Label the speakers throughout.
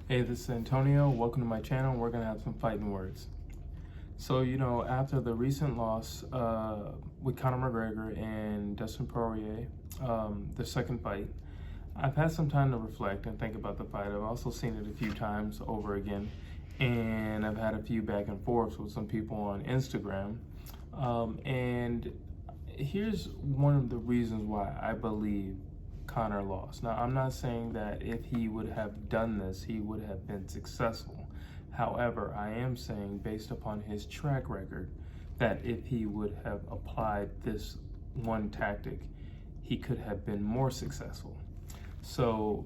Speaker 1: Hey, this is Antonio. Welcome to my channel. We're going to have some fighting words. So, after the recent loss with Conor McGregor and Dustin Poirier, the second fight, I've had some time to reflect and think about the fight. I've also seen it a few times over again, and I've had a few back and forths with some people on Instagram. And here's one of the reasons why I believe Conor lost. Now, I'm not saying that if he would have done this, he would have been successful. However, I am saying, based upon his track record, that if he would have applied this one tactic, he could have been more successful. So,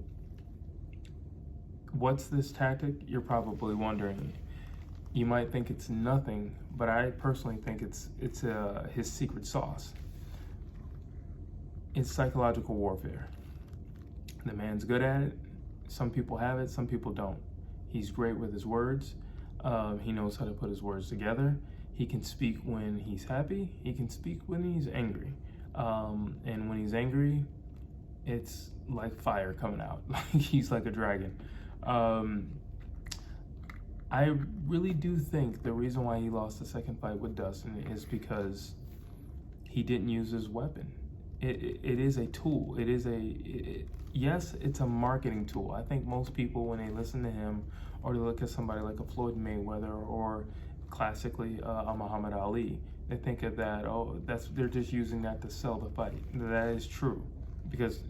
Speaker 1: what's this tactic? You're probably wondering. You might think it's nothing, but I personally think it's his secret sauce. It's psychological warfare. The man's good at it. Some people have it, some people don't. He's great with his words. He knows how to put his words together. He can speak when he's happy. He can speak when he's angry. And when he's angry, it's like fire coming out. He's like a dragon. I really do think the reason why he lost the second fight with Dustin is because he didn't use his weapon. It is a tool. Yes, it's a marketing tool. I think most people, when they listen to him or they look at somebody like a Floyd Mayweather or classically a Muhammad Ali, they think of that, they're just using that to sell the fight. That is true, because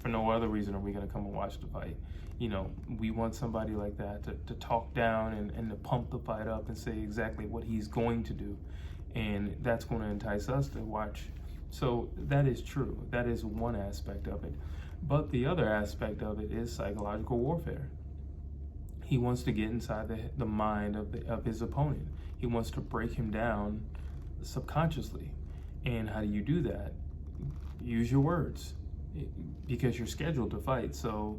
Speaker 1: for no other reason are we going to come and watch the fight. We want somebody like that to talk down and to pump the fight up and say exactly what he's going to do. And that's going to entice us to watch. So that is true. That is one aspect of it. But the other aspect of it is psychological warfare. He wants to get inside the mind of his opponent. He wants to break him down subconsciously. And how do you do that? Use your words, because you're scheduled to fight. So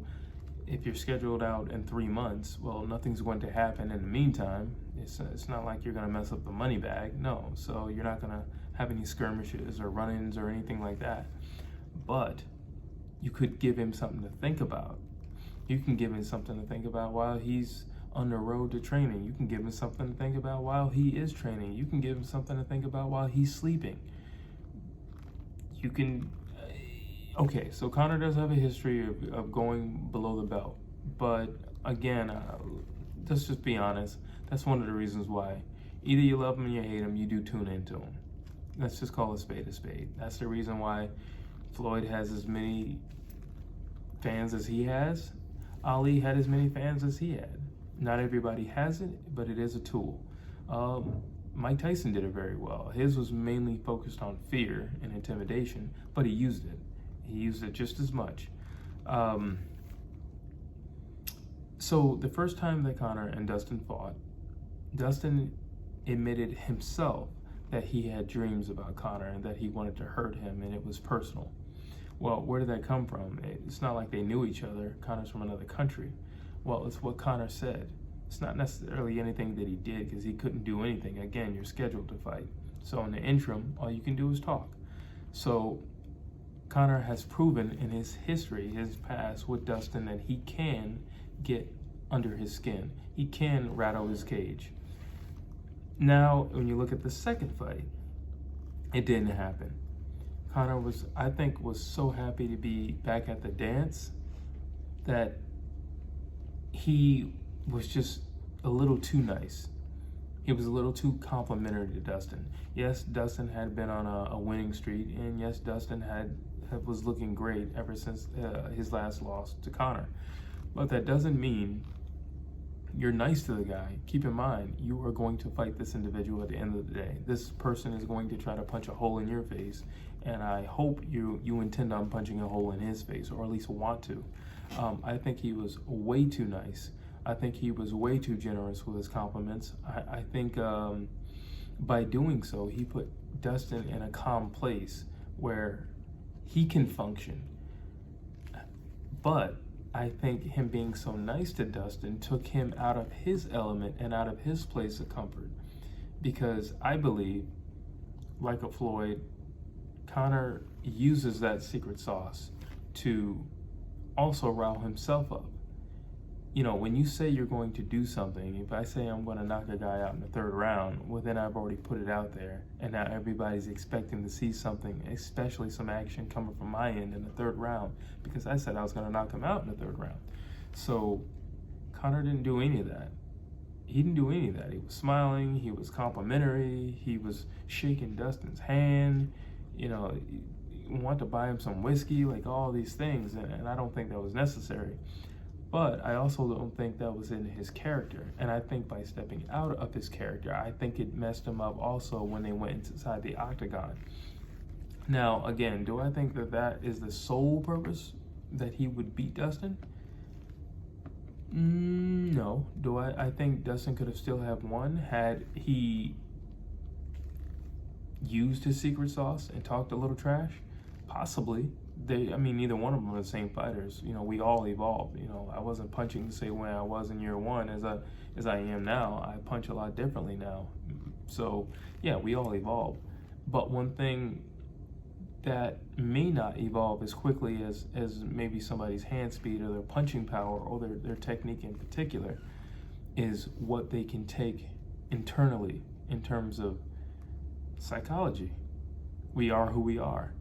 Speaker 1: if you're scheduled out in 3 months, well, nothing's going to happen in the meantime. It's not like you're going to mess up the money bag. No. So you're not going to have any skirmishes or run-ins or anything like that. But you could give him something to think about. You can give him something to think about while he's on the road to training. You can give him something to think about while he is training. You can give him something to think about while he's sleeping. You can... Okay, so Conor does have a history of going below the belt. But again, let's just be honest. That's one of the reasons why. Either you love him or you hate him, you do tune into him. Let's just call a spade a spade. That's the reason why Floyd has as many fans as he has. Ali had as many fans as he had. Not everybody has it, but it is a tool. Mike Tyson did it very well. His was mainly focused on fear and intimidation, but he used it. He used it just as much. So the first time that Conor and Dustin fought, Dustin admitted himself that he had dreams about Conor and that he wanted to hurt him, and it was personal. Well, where did that come from? It's not like they knew each other. Conor's from another country. Well, it's what Conor said. It's not necessarily anything that he did, because he couldn't do anything. Again, you're scheduled to fight. So in the interim, all you can do is talk. So Conor has proven in his history, his past with Dustin, that he can get under his skin. He can rattle his cage. Now, when you look at the second fight, it didn't happen. Conor was so happy to be back at the dance that he was just a little too nice. He was a little too complimentary to Dustin. Yes, Dustin had been on a winning streak, and yes, Dustin was looking great ever since his last loss to Conor. But that doesn't mean you're nice to the guy. Keep in mind, you are going to fight this individual at the end of the day. This person is going to try to punch a hole in your face, and I hope you intend on punching a hole in his face, or at least want to. I think he was way too nice. I think he was way too generous with his compliments. I think by doing so, he put Dustin in a calm place where he can function. But I think him being so nice to Dustin took him out of his element and out of his place of comfort. Because I believe, like a Floyd, Conor uses that secret sauce to also rile himself up. you know, when you say you're going to do something, if I say I'm going to knock a guy out in the third round, well, then I've already put it out there, and now everybody's expecting to see something, especially some action coming from my end in the third round, because I said I was going to knock him out in the third round. So Conor didn't do any of that. He didn't do any of that. He was smiling, he was complimentary, he was shaking Dustin's hand, you know, wanted to buy him some whiskey, like all these things, and I don't think that was necessary. But I also don't think that was in his character. And I think by stepping out of his character, I think it messed him up also when they went inside the octagon. Now, again, do I think that that is the sole purpose that he would beat Dustin? No. Do I think Dustin could have still have won had he used his secret sauce and talked a little trash? Possibly. Neither one of them are the same fighters. You know, we all evolve. You know, I wasn't punching the same way I was in year one as I am now. I punch a lot differently now. So, yeah, we all evolve. But one thing that may not evolve as quickly as maybe somebody's hand speed or their punching power or their technique in particular is what they can take internally in terms of psychology. We are who we are.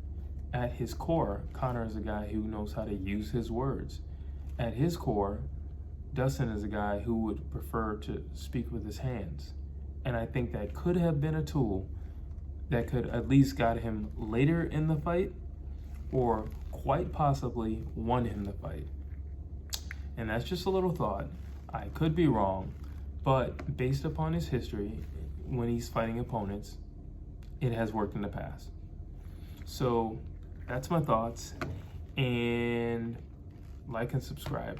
Speaker 1: At his core, Conor is a guy who knows how to use his words. At his core, Dustin is a guy who would prefer to speak with his hands. And I think that could have been a tool that could at least got him later in the fight or quite possibly won him the fight. And that's just a little thought. I could be wrong, but based upon his history, when he's fighting opponents, it has worked in the past. So that's my thoughts, and like and subscribe.